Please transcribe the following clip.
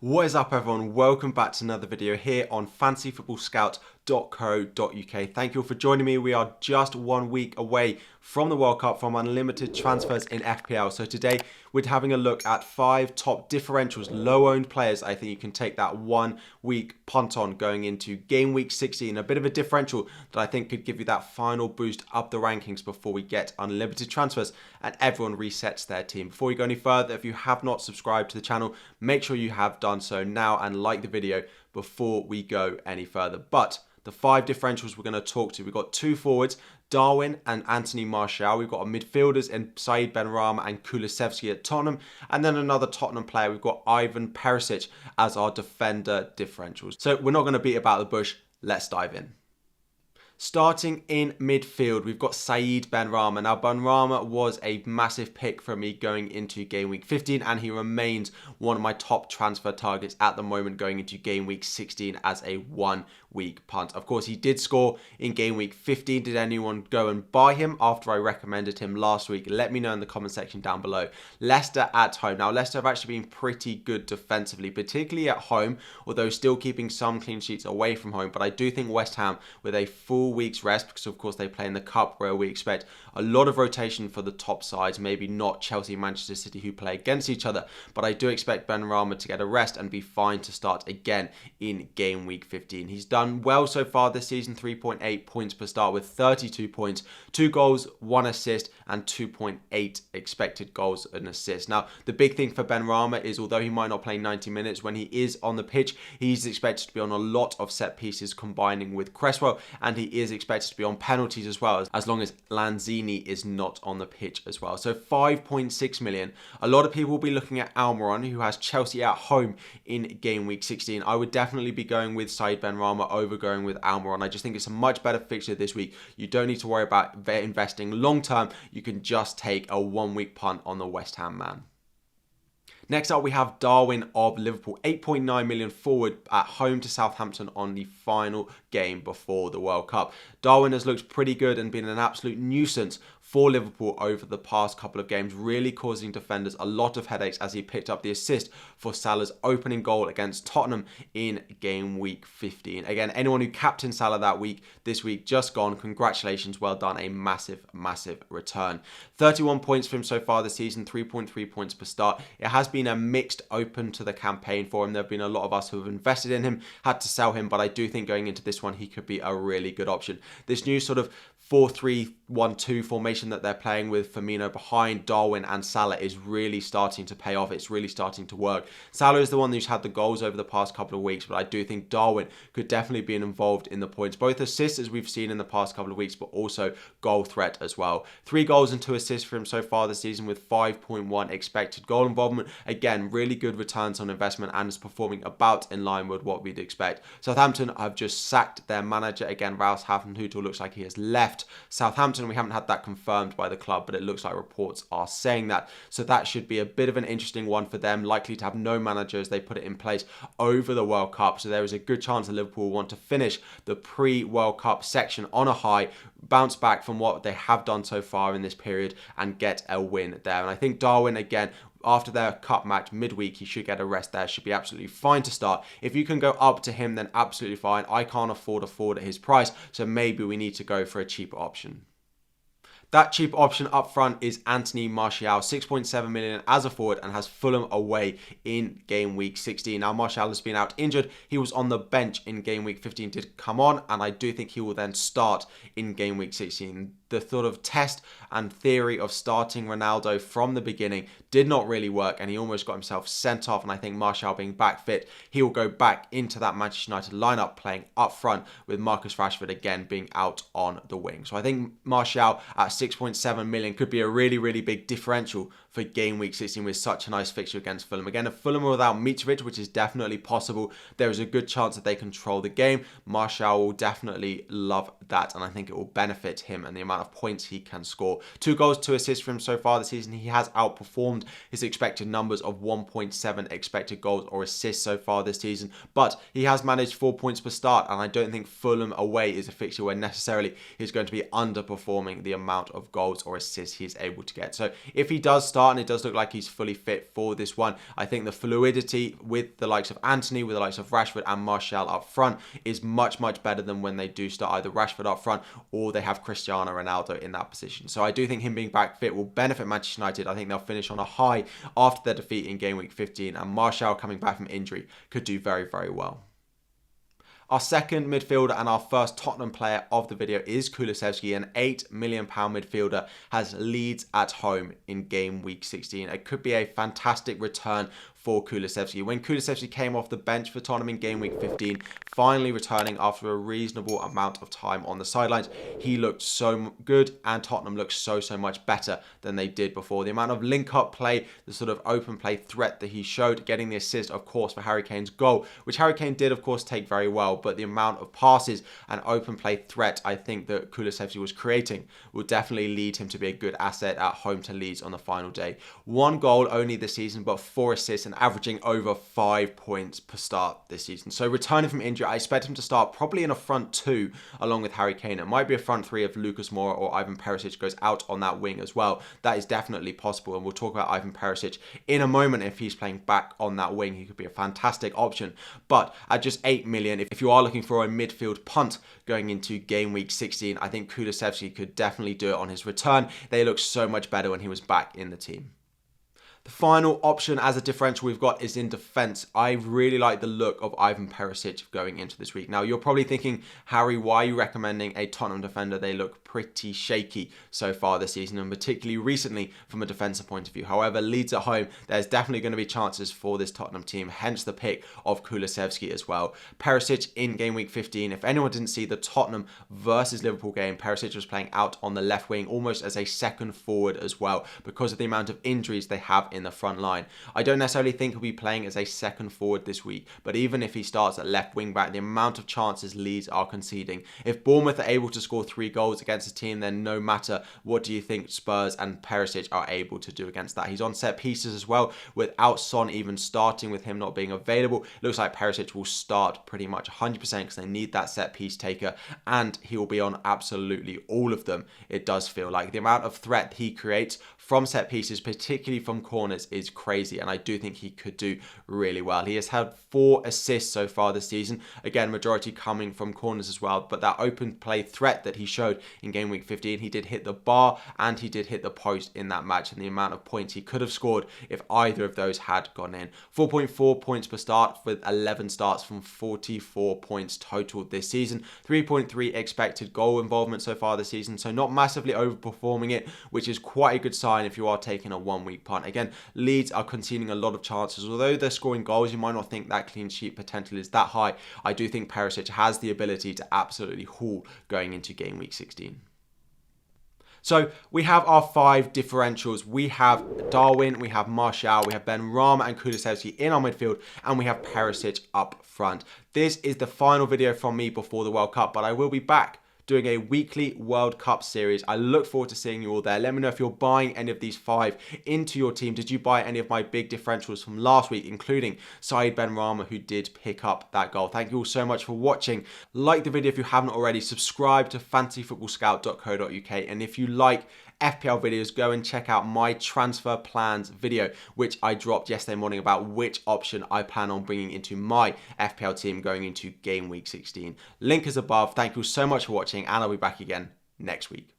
What is up, everyone? Welcome back to another video here on fantasyfootballscout.co.uk. Thank you all for joining me. We are just 1 week away from the World Cup, from unlimited transfers in FPL. So today we're having a look at 5 top differentials, low-owned players I think you can take that 1 week punt on going into game week 16. A bit of a differential that I think could give you that final boost up the rankings before we get unlimited transfers and everyone resets their team. Before we go any further, if you have not subscribed to the channel, make sure you have done so now and like the video before we go any further. But the 5 differentials we're going to talk to, we've got 2 forwards, Darwin and Antony Martial. We've got our midfielders in Benrahma and Kulusevski at Tottenham. And then another Tottenham player, we've got Ivan Perisic as our defender differentials. So we're not going to beat about the bush. Let's dive in. Starting in midfield, we've got Benrahma. Now, Benrahma was a massive pick for me going into game week 15, and he remains one of my top transfer targets at the moment going into game week 16 as a 1 week punt. Of course, he did score in game week 15. Did anyone go and buy him after I recommended him last week? Let me know in the comment section down below. Leicester at home. Now, Leicester have actually been pretty good defensively, particularly at home, although still keeping some clean sheets away from home. But I do think West Ham, with a full week's rest, because of course they play in the Cup where we expect a lot of rotation for the top sides, maybe not Chelsea and Manchester City who play against each other, but I do expect Benrahma to get a rest and be fine to start again in game week 15. He's done well so far this season, 3.8 points per start with 32 points, 2 goals, 1 assist and 2.8 expected goals and assists. Now, the big thing for Benrahma is, although he might not play 90 minutes, when he is on the pitch, he's expected to be on a lot of set pieces combining with Cresswell, and he is expected to be on penalties as well, as long as Lanzini is not on the pitch as well. So 5.6 million. A lot of people will be looking at Almiron, who has Chelsea at home in game week 16. I would definitely be going with Benrahma over going with Almiron. I just think it's a much better fixture this week. You don't need to worry about investing long term. You can just take a 1 week punt on the West Ham man. Next up, we have Darwin of Liverpool, 8.9 million forward at home to Southampton on the final game before the World Cup. Darwin has looked pretty good and been an absolute nuisance for Liverpool over the past couple of games, really causing defenders a lot of headaches as he picked up the assist for Salah's opening goal against Tottenham in game week 15. Again, anyone who captained Salah this week just gone, congratulations, well done, a massive return. 31 points for him so far this season, 3.3 points per start. It has been a mixed open to the campaign for him. There have been a lot of us who have invested in him, had to sell him, but I do think going into this one, he could be a really good option. This new sort of 4-3-1-2 formation that they're playing with Firmino behind Darwin and Salah is really starting to pay off. It's really starting to work. Salah is the one who's had the goals over the past couple of weeks, but I do think Darwin could definitely be involved in the points. Both assists, as we've seen in the past couple of weeks, but also goal threat as well. 3 goals and 2 assists for him so far this season with 5.1 expected goal involvement. Again, really good returns on investment and is performing about in line with what we'd expect. Southampton have just sacked their manager. Again, Ralph Hasenhüttl looks like he has left Southampton. We haven't had that confirmed by the club, but it looks like reports are saying that. So that should be a bit of an interesting one for them, likely to have no manager as they put it in place over the World Cup. So there is a good chance that Liverpool will want to finish the pre-World Cup section on a high, bounce back from what they have done so far in this period and get a win there. And I think Darwin, again, after their cup match midweek, he should get a rest there. Should be absolutely fine to start. If you can go up to him, then absolutely fine. I can't afford a forward at his price, so maybe we need to go for a cheaper option. That cheap option up front is Antony Martial, 6.7 million as a forward, and has Fulham away in game week 16. Now, Martial has been out injured. He was on the bench in game week 15, did come on, and I do think he will then start in game week 16. The sort of test and theory of starting Ronaldo from the beginning did not really work, and he almost got himself sent off. And I think Martial being back fit, he will go back into that Manchester United lineup playing up front with Marcus Rashford again being out on the wing. So I think Martial at 6.7 million could be a really big differential for game week 16 with such a nice fixture against Fulham. Again, if Fulham are without Mitrovic, which is definitely possible, there is a good chance that they control the game. Martial will definitely love that, and I think it will benefit him and the amount amount of points he can score. 2 goals, 2 assists for him so far this season. He has outperformed his expected numbers of 1.7 expected goals or assists so far this season, but he has managed 4 points per start, and I don't think Fulham away is a fixture where necessarily he's going to be underperforming the amount of goals or assists he's able to get. So if he does start, and it does look like he's fully fit for this one, I think the fluidity with the likes of Antony, with the likes of Rashford and Martial up front is much, much better than when they do start either Rashford up front or they have Cristiano Ronaldo in that position. So I do think him being back fit will benefit Manchester United. I think they'll finish on a high after their defeat in game week 15, and Martial coming back from injury could do very, very well. Our second midfielder and our first Tottenham player of the video is Kulusevski, an £8 million midfielder, has Leeds at home in game week 16. It could be a fantastic return for Kulusevski. When Kulusevski came off the bench for Tottenham in game week 15, finally returning after a reasonable amount of time on the sidelines, he looked so good and Tottenham looked so much better than they did before. The amount of link-up play, the sort of open play threat that he showed, getting the assist, of course, for Harry Kane's goal, which Harry Kane did, of course, take very well, but the amount of passes and open play threat I think that Kulusevski was creating will definitely lead him to be a good asset at home to Leeds on the final day. 1 goal only this season, but 4 assists and averaging over 5 points per start this season. So returning from injury, I expect him to start probably in a front 2 along with Harry Kane. It might be a front 3 if Lucas Moura or Ivan Perisic goes out on that wing as well. That is definitely possible, and we'll talk about Ivan Perisic in a moment. If he's playing back on that wing, he could be a fantastic option. But at just 8 million, if you are looking for a midfield punt going into game week 16, I think Kulusevski could definitely do it on his return. They looked so much better when he was back in the team. The final option as a differential we've got is in defence. I really like the look of Ivan Perisic going into this week. Now, you're probably thinking, Harry, why are you recommending a Tottenham defender? They look pretty shaky so far this season, and particularly recently from a defensive point of view. However, Leeds at home, there's definitely going to be chances for this Tottenham team, hence the pick of Kulusevski as well. Perisic in game week 15, if anyone didn't see the Tottenham versus Liverpool game, Perisic was playing out on the left wing, almost as a second forward as well, because of the amount of injuries they have in the front line. I don't necessarily think he'll be playing as a second forward this week, but even if he starts at left wing back, the amount of chances Leeds are conceding. If Bournemouth are able to score 3 goals against a team, then no matter what do you think Spurs and Perisic are able to do against that. He's on set pieces as well, without Son even starting, with him not being available. Looks like Perisic will start pretty much 100% because they need that set piece taker, and he will be on absolutely all of them. It does feel like the amount of threat he creates from set pieces, particularly from corners, is crazy, and I do think he could do really well. He has had 4 assists so far this season, again majority coming from corners as well, but that open play threat that he showed in game week 15, he did hit the bar and he did hit the post in that match, and the amount of points he could have scored if either of those had gone in. 4.4 points per start with 11 starts from 44 points total this season. 3.3 expected goal involvement so far this season, so not massively overperforming it, which is quite a good sign if you are taking a 1 week punt. Again, Leeds are conceding a lot of chances. Although they're scoring goals, you might not think that clean sheet potential is that high. I do think Perisic has the ability to absolutely haul going into game week 16. So we have our 5 differentials. We have Darwin, we have Martial, we have Benrahma and Kulusevski in our midfield, and we have Perisic up front. This is the final video from me before the World Cup, but I will be back doing a weekly World Cup series. I look forward to seeing you all there. Let me know if you're buying any of these 5 into your team. Did you buy any of my big differentials from last week, including Saeed Benrahma, who did pick up that goal? Thank you all so much for watching. Like the video if you haven't already. Subscribe to fantasyfootballscout.co.uk, and if you like FPL videos, go and check out my transfer plans video, which I dropped yesterday morning, about which option I plan on bringing into my FPL team going into game week 16. Link is above. Thank you so much for watching, and I'll be back again next week.